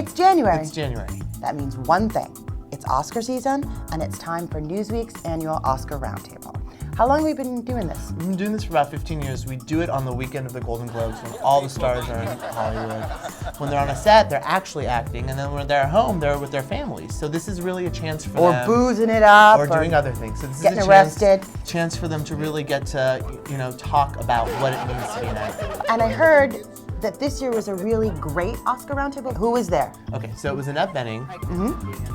It's January. It's January. That means one thing. It's Oscar season, and it's time for Newsweek's annual Oscar Roundtable. How long have we been doing this? We've been doing this for about 15 years. We do it on the weekend of the Golden Globes when all the stars are in Hollywood. When they're on a set, they're actually acting, and then when they're at home, they're with their families. So this is really a chance for them. Or boozing it up. Or doing other things. So this getting is a arrested. chance for them to really get to, talk about what it means to be an actor. And I heard that this year was a really great Oscar Roundtable. Who was there? Okay, so it was Annette Bening,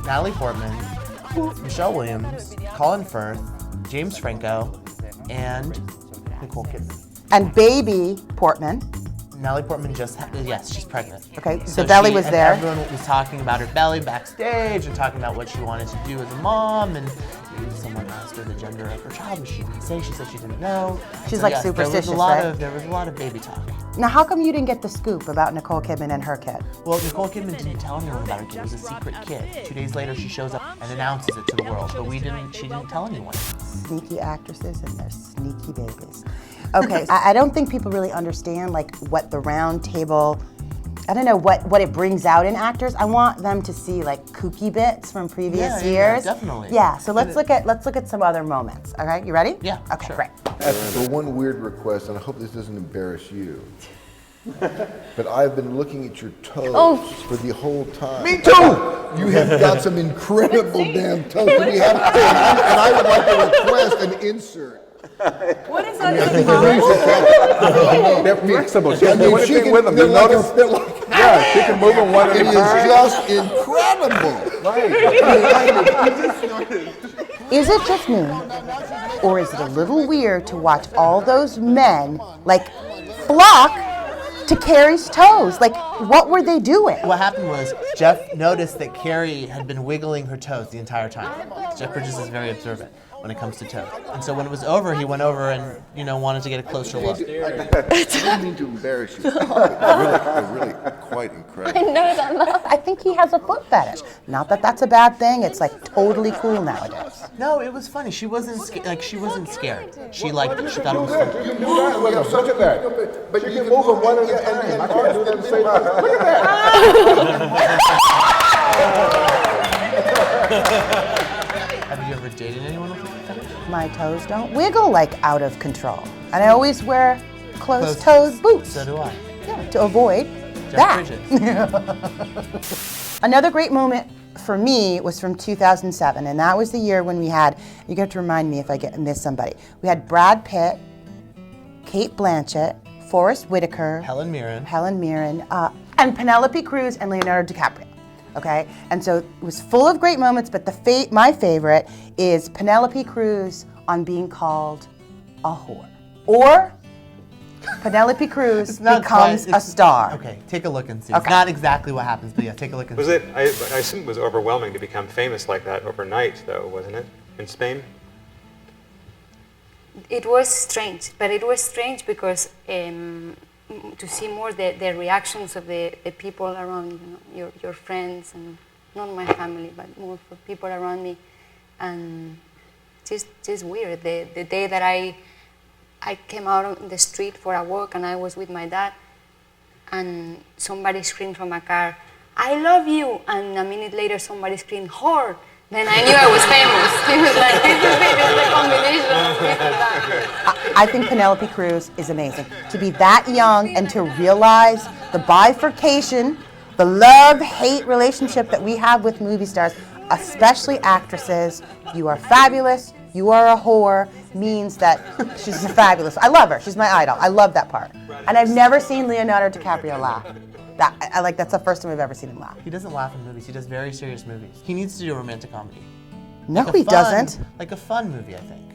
Natalie Portman, Michelle Williams, Colin Firth, James Franco, and Nicole Kidman. And baby Portman. Natalie Portman yes, she's pregnant. Okay, so belly was there. Everyone was talking about her belly backstage and talking about what she wanted to do as a mom, and someone asked her the gender of her child, but she didn't say. She said she didn't know. She's like superstitious, right? There was a lot of baby talk. Now, how come you didn't get the scoop about Nicole Kidman and her kid? Well, Nicole Kidman didn't tell anyone about her kid. It was a secret kid. 2 days later, she shows up and announces it to the world, but she didn't tell anyone. Sneaky actresses and their sneaky babies. Okay, I don't think people really understand what the round table, I don't know what it brings out in actors. I want them to see kooky bits from previous years. Yeah, definitely. Yeah, so let's look at some other moments. All right, you ready? Yeah. Okay, sure. great. For one weird request, and I hope this doesn't embarrass you, but I've been looking at your toes for the whole time. Me too! You have got some incredible damn toes. And I would like to request an insert. What is that? They're flexible. She has anything with them. You notice? Yeah, she can move them one at a It is time. just incredible. Is it just me, or is it a little weird to watch all those men flock to Carrie's toes? What were they doing? What happened was Jeff noticed that Carrie had been wiggling her toes the entire time. Jeff Bridges is very observant when it comes to toes. And so when it was over, he went over and, wanted to get a closer look. I didn't mean to embarrass you. They're really quite incredible. I know that. I think he has a foot fetish. Not that that's a bad thing. It's totally cool nowadays. No, it was funny. She wasn't she wasn't scared. She liked it. She thought it was funny. You can do that with them. Look at that. But you can move them one at a time. I can't do them the same time. Look at that. Have you ever dated anyone with a foot fetish? My toes don't wiggle out of control. And I always wear closed-toed boots. So do I. Yeah, to avoid Jeff that. Bridges. Another great moment for me was from 2007, and that was the year when we had, you have to remind me if I miss somebody. We had Brad Pitt, Cate Blanchett, Forrest Whitaker, Helen Mirren, and Penelope Cruz and Leonardo DiCaprio. Okay, and so it was full of great moments, but my favorite is Penelope Cruz on being called a whore, or Penelope Cruz becomes a star. Okay, take a look and see. It's not exactly what happens, but yeah, take a look and see. I assume it was overwhelming to become famous like that overnight, though, wasn't it? In Spain? It was strange, but it was strange because to see more the reactions of the people around, your friends, and not my family, but more for people around me, and just weird. The day that I came out on the street for a walk and I was with my dad, and somebody screamed from a car, "I love you," and a minute later somebody screamed, "Whore." Then I knew I was famous. It was like, this is it, it's the combination. I think Penelope Cruz is amazing. To be that young and to realize the bifurcation, the love-hate relationship that we have with movie stars, especially actresses. You are fabulous, you are a whore, means that she's fabulous. I love her, she's my idol. I love that part. And I've never seen Leonardo DiCaprio laugh. That's the first time I've ever seen him laugh. He doesn't laugh in movies. He does very serious movies. He needs to do a romantic comedy. No, he doesn't. Like a fun movie, I think.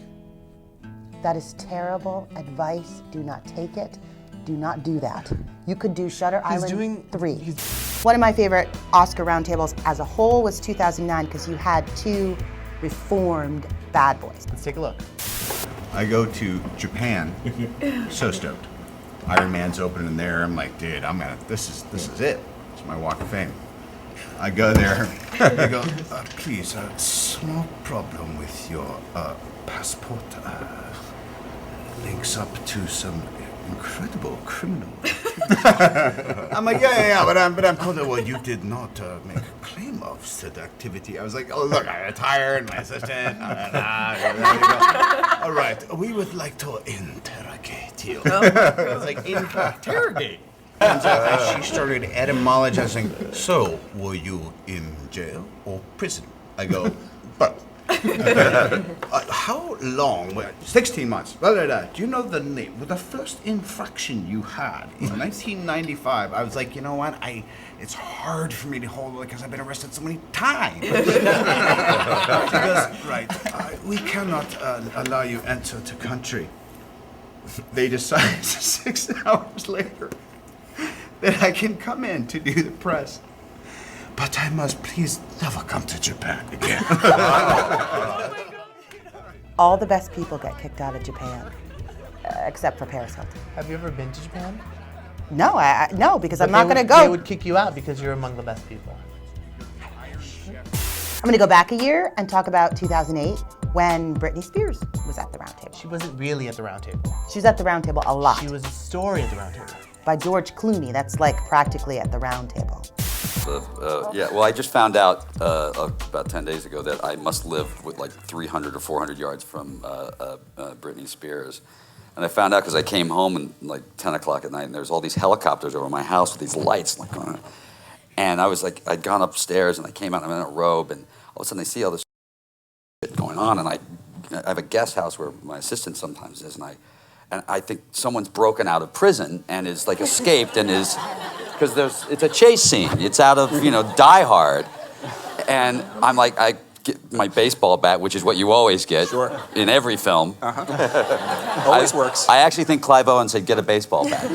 That is terrible advice. Do not take it. Do not do that. You could do Shutter Island 3. One of my favorite Oscar roundtables as a whole was 2009 because you had two reformed bad boys. Let's take a look. I go to Japan, so stoked. Iron Man's opening there. I'm like, dude, this is it. It's my walk of fame. I go there. They go, please, a small problem with your passport. Links up to some incredible criminal. I'm like, yeah, but I'm called. Well, you did not make a claim of said activity. I was like, oh, look, I retired, my assistant. All right, we would like to interrogate you. I was like, interrogate? And she started etymologizing. So, were you in jail or prison? I go, both. How long? 16 months. Blah, blah, blah. Do you know the name? Well, the first infraction you had in 1995, I was like, you know what? It's hard for me to hold it because I've been arrested so many times. She goes, right, we cannot allow you enter the country. They decide 6 hours later that I can come in to do the press. But I must please never come to Japan again. All the best people get kicked out of Japan, except for Paris Hilton. Have you ever been to Japan? No, no, because I'm But not they going to would- go. They would kick you out because you're among the best people. I'm going to go back a year and talk about 2008 when Britney Spears was at the Roundtable. She wasn't really at the Roundtable. She was at the Roundtable a lot. She was a story at the Roundtable. By George Clooney. That's like practically at the Roundtable. Yeah, well, I just found out about 10 days ago that I must live with like 300 or 400 yards from Britney Spears. And I found out because I came home and like 10 o'clock at night and there's all these helicopters over my house with these lights like on it. And I was like, I'd gone upstairs and I came out and I'm in a robe and all of a sudden I see all this shit going on and I have a guest house where my assistant sometimes is and I think someone's broken out of prison and is like escaped and is, because it's a chase scene. It's out of, Die Hard. And I'm like, I get my baseball bat, which is what you always get in every film. Always works. I actually think Clive Owen said, get a baseball bat.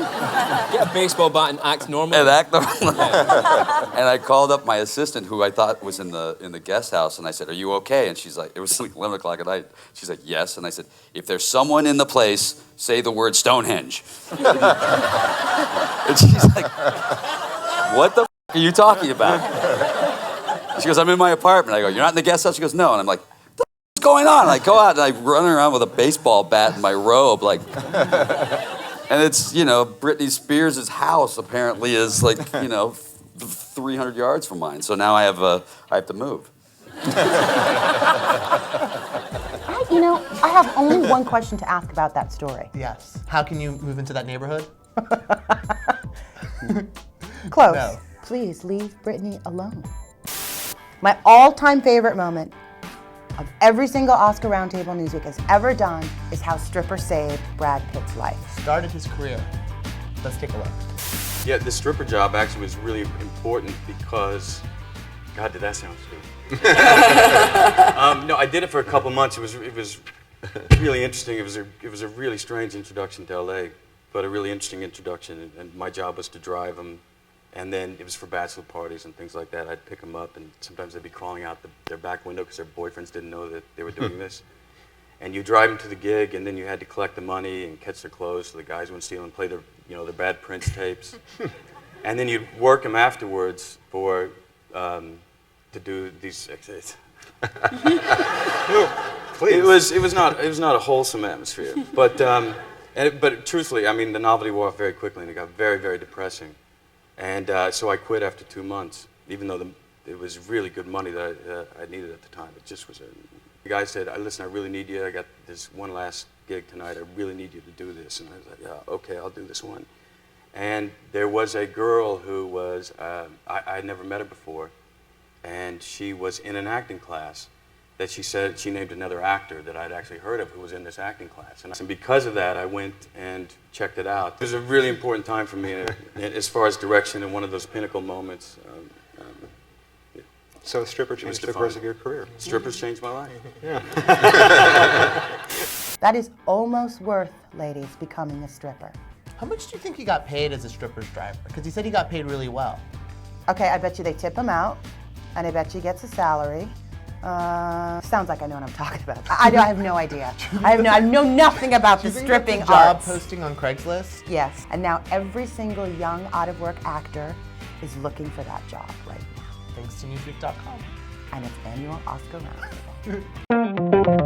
Get a baseball bat and act normal. And act normal. And I called up my assistant, who I thought was in the guest house, and I said, are you okay? And she's like, it was like 11 o'clock at night. She's like, yes. And I said, if there's someone in the place, say the word Stonehenge. And she's like, what the are you talking about? She goes, I'm in my apartment. I go, you're not in the guest house? She goes, no. And I'm like, what's going on? And I go out and I run around with a baseball bat in my robe, like, and it's, Britney Spears' house apparently is like, 300 yards from mine. So now I have to move. I have only one question to ask about that story. Yes. How can you move into that neighborhood? Close. No. Please leave Britney alone. My all-time favorite moment of every single Oscar Roundtable Newsweek has ever done is how stripper saved Brad Pitt's life. Started his career. Let's take a look. Yeah, the stripper job actually was really important because, God, did that sound stupid? No, I did it for a couple months. It was really interesting. It was a really strange introduction to LA, but a really interesting introduction. And my job was to drive them, and then it was for bachelor parties and things like that. I'd pick them up, and sometimes they'd be crawling out their back window because their boyfriends didn't know that they were doing this. And you drive them to the gig, and then you had to collect the money and catch their clothes so the guys wouldn't steal and play their Bad Prince tapes. And then you'd work them afterwards for to do these. It was not a wholesome atmosphere, but truthfully, I mean, the novelty wore off very quickly, and it got very, very depressing. And so I quit after 2 months, even though it was really good money that I needed at the time. It just was the guy said, listen, I really need you. I got this one last gig tonight. I really need you to do this. And I was like, yeah, okay, I'll do this one. And there was a girl who was, I had never met her before, and she was in an acting class that she said she named another actor that I'd actually heard of who was in this acting class. And because of that, I went and checked it out. It was a really important time for me as far as direction and one of those pinnacle moments. So stripper changed the course of your career. Strippers changed my life. Yeah. That is almost worth, ladies, becoming a stripper. How much do you think he got paid as a stripper's driver? Because he said he got paid really well. Okay, I bet you they tip him out, and I bet you he gets a salary. Sounds like I know what I'm talking about. I have no idea. I know nothing about the stripping job arts. posting on Craigslist? Yes, and now every single young out-of-work actor is looking for that job right now. Thanks to Newsweek.com. And its annual Oscar Roundtable.